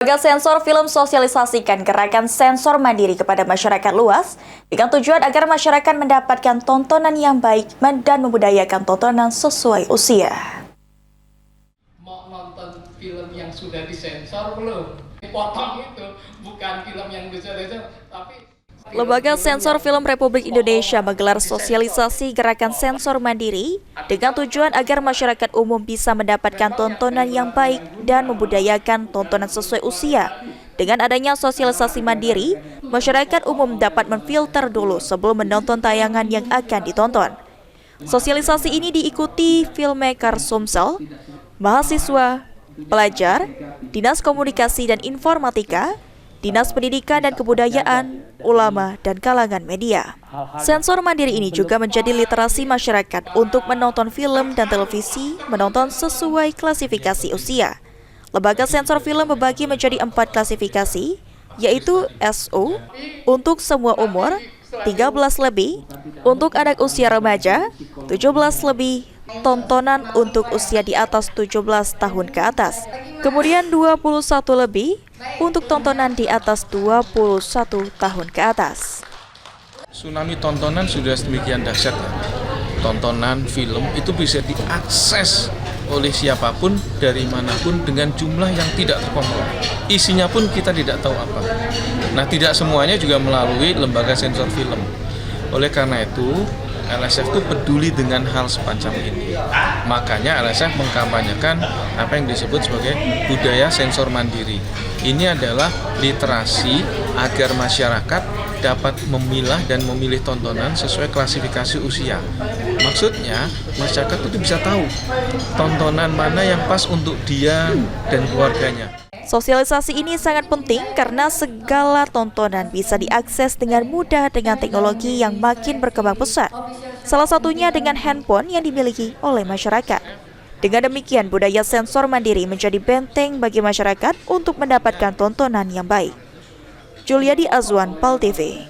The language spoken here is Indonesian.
Lembaga sensor film sosialisasikan gerakan sensor mandiri kepada masyarakat luas dengan tujuan agar masyarakat mendapatkan tontonan yang baik dan membudayakan tontonan sesuai usia. Mau nonton film yang sudah disensor belum? Dipotong itu bukan film yang disensor, tapi Lembaga Sensor Film Republik Indonesia menggelar sosialisasi gerakan sensor mandiri dengan tujuan agar masyarakat umum bisa mendapatkan tontonan yang baik dan membudayakan tontonan sesuai usia. Dengan adanya sosialisasi mandiri, masyarakat umum dapat memfilter dulu sebelum menonton tayangan yang akan ditonton. Sosialisasi ini diikuti filmmaker Sumsel, mahasiswa, pelajar, Dinas Komunikasi dan Informatika, Dinas Pendidikan dan Kebudayaan, ulama, dan kalangan media. Sensor mandiri ini juga menjadi literasi masyarakat untuk menonton film dan televisi, menonton sesuai klasifikasi usia. Lembaga sensor film membagi menjadi 4 klasifikasi, yaitu SU, untuk semua umur, 13 lebih, untuk anak usia remaja, 17 lebih, tontonan untuk usia di atas 17 tahun ke atas. Kemudian 21 lebih, untuk tontonan di atas 21 tahun ke atas. Tsunami tontonan sudah sedemikian dahsyat. Tontonan film itu bisa diakses oleh siapapun dari manapun dengan jumlah yang tidak terkontrol. Isinya pun kita tidak tahu apa. Nah, tidak semuanya juga melalui lembaga sensor film. Oleh karena itu, LSF itu peduli dengan hal semacam ini. Makanya LSF mengkampanyekan apa yang disebut sebagai budaya sensor mandiri. Ini adalah literasi agar masyarakat dapat memilah dan memilih tontonan sesuai klasifikasi usia. Maksudnya, masyarakat itu bisa tahu tontonan mana yang pas untuk dia dan keluarganya. Sosialisasi ini sangat penting karena segala tontonan bisa diakses dengan mudah dengan teknologi yang makin berkembang pesat. Salah satunya dengan handphone yang dimiliki oleh masyarakat. Dengan demikian, budaya sensor mandiri menjadi benteng bagi masyarakat untuk mendapatkan tontonan yang baik. Juliadi Azwan, PAL TV.